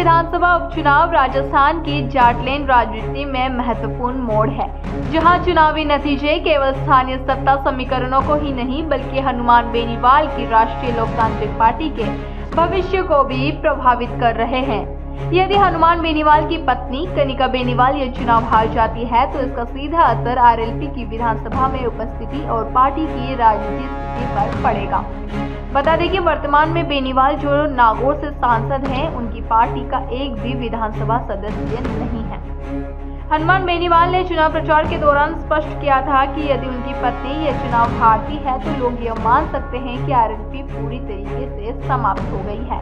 विधानसभा उपचुनाव राजस्थान की जाटलैंड राजनीति में महत्वपूर्ण मोड़ है, जहां चुनावी नतीजे केवल स्थानीय सत्ता समीकरणों को ही नहीं बल्कि हनुमान बेनीवाल की राष्ट्रीय लोकतांत्रिक पार्टी के भविष्य को भी प्रभावित कर रहे हैं। यदि हनुमान बेनीवाल की पत्नी कनिका बेनीवाल ये चुनाव हार जाती है तो इसका सीधा असर आरएलपी की विधानसभा में उपस्थिति और पार्टी की राजनीतिक स्थिति पर पड़ेगा। बता दें कि वर्तमान में बेनीवाल जो नागौर से सांसद हैं, उनकी पार्टी का एक भी विधानसभा सदस्य नहीं है। हनुमान बेनीवाल ने चुनाव प्रचार के दौरान स्पष्ट किया था कि यदि उनकी पत्नी ये चुनाव हारती है तो लोग यह मान सकते हैं कि आरएलपी पूरी तरीके से समाप्त हो गई है।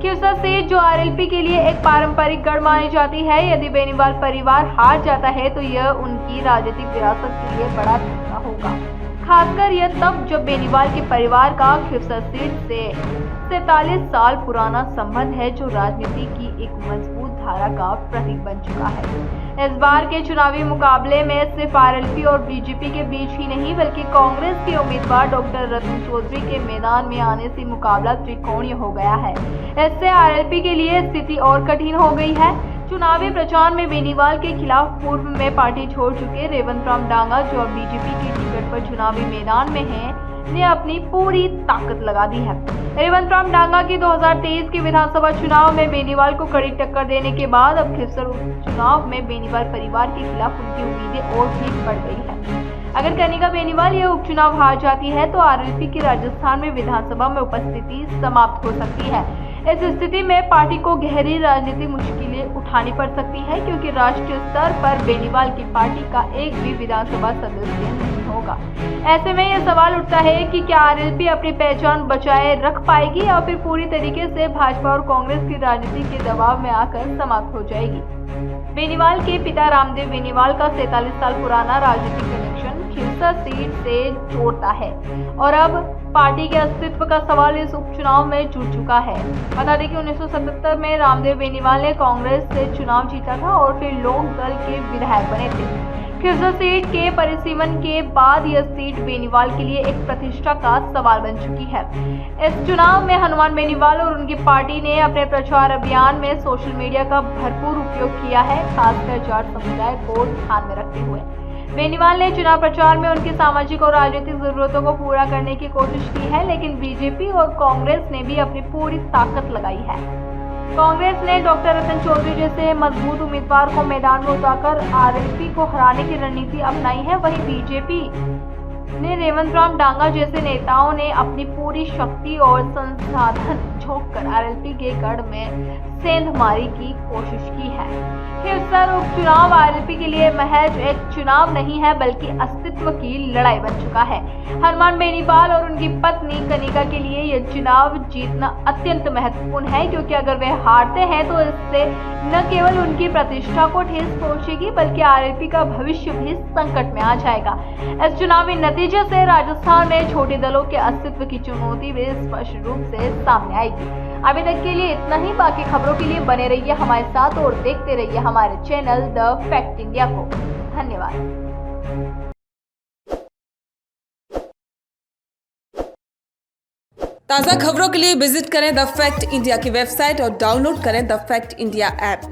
खिरसा सीट जो आरएलपी के लिए एक पारंपरिक गढ़ मानी जाती है, यदि बेनीवाल परिवार हार जाता है तो यह उनकी राजनीतिक विरासत के लिए बड़ा धक्का होगा। खासकर यह तब जब बेनीवाल के परिवार का खिरसा सीट से 47 साल पुराना संबंध है, जो राजनीति की एक मजबूत धारा का प्रतीक बन चुका है। इस बार के चुनावी मुकाबले में सिर्फ आरएलपी और बीजेपी के बीच ही नहीं बल्कि कांग्रेस के उम्मीदवार डॉक्टर रतन चौधरी के मैदान में आने से मुकाबला त्रिकोणीय हो गया है। इससे आरएलपी के लिए स्थिति और कठिन हो गई है। चुनावी प्रचार में बेनीवाल के खिलाफ पूर्व में पार्टी छोड़ चुके रेवंत राम डांगा, जो अब बीजेपी की टिकट पर चुनावी मैदान में हैं, ने अपनी पूरी ताकत लगा दी है। रेवंत राम डांगा की 2023 के विधानसभा चुनाव में बेनीवाल को कड़ी टक्कर देने के बाद अब खिरसर उपचुनाव में बेनीवाल परिवार के खिलाफ उनकी उम्मीदें और भी बढ़ गई है। अगर कनिका बेनीवाल यह उपचुनाव हार जाती है तो आरएलपी की राजस्थान में विधानसभा में उपस्थिति समाप्त हो सकती है। इस स्थिति में पार्टी को गहरी राजनीतिक मुश्किलें उठानी पड़ सकती है, क्योंकि राष्ट्रीय स्तर पर बेनीवाल की पार्टी का एक भी विधानसभा सदस्य नहीं होगा। ऐसे में यह सवाल उठता है कि क्या आरएलपी अपनी पहचान बचाए रख पाएगी या फिर पूरी तरीके से भाजपा और कांग्रेस की राजनीति के दबाव में आकर समाप्त हो जाएगी। बेनीवाल के पिता रामदेव बेनीवाल का 47 साल पुराना राजनीतिक कनेक्शन खिरसा सीट से जोड़ता है और अब पार्टी के अस्तित्व का सवाल इस उपचुनाव में जुड़ चुका है। बता दें कि 1977 में रामदेव बेनीवाल ने कांग्रेस से चुनाव जीता था और फिर लोक दल के विधायक बने थे। खिरसा सीट के परिसीमन के बाद यह सीट बेनीवाल के लिए एक प्रतिष्ठा का सवाल बन चुकी है। इस चुनाव में हनुमान बेनीवाल और उनकी पार्टी ने अपने प्रचार अभियान में सोशल मीडिया का भरपूर उपयोग किया है, खासकर जाट समुदाय को ध्यान में रखते हुए। बेनीवाल ने चुनाव प्रचार में उनकी सामाजिक और राजनीतिक जरूरतों को पूरा करने की कोशिश की है, लेकिन बीजेपी और कांग्रेस ने भी अपनी पूरी ताकत लगाई है। कांग्रेस ने डॉक्टर रतन चौधरी जैसे मजबूत उम्मीदवार को मैदान में उतारकर आरएलपी को हराने की रणनीति अपनाई है। वहीं बीजेपी ने रेवंत राम डांगा जैसे नेताओं ने अपनी पूरी शक्ति और संसाधन झोंककर आरएलपी के गढ़ में सेंधमारी की कोशिश की है। खिरसर उपचुनाव आरएलपी के लिए महज एक चुनाव नहीं है बल्कि अस्तित्व की लड़ाई बन चुका है। हनुमान बेनीवाल और उनकी पत्नी कनिका के लिए यह चुनाव जीतना अत्यंत महत्वपूर्ण है, क्योंकि अगर वे हारते हैं तो इससे न केवल उनकी प्रतिष्ठा को ठेस पहुंचेगी बल्कि आरएलपी का भविष्य भी संकट में आ जाएगा। इस चुनावी नतीजे से राजस्थान में छोटे दलों के अस्तित्व की चुनौती भी स्पष्ट रूप से सामने आएगी। अभी तक के लिए इतना ही। बाकी खबरों के लिए बने रहिए हमारे साथ और देखते रहिए हमारे चैनल द फैक्ट इंडिया को। धन्यवाद। ताज़ा खबरों के लिए विजिट करें द फैक्ट इंडिया की वेबसाइट और डाउनलोड करें द फैक्ट इंडिया ऐप।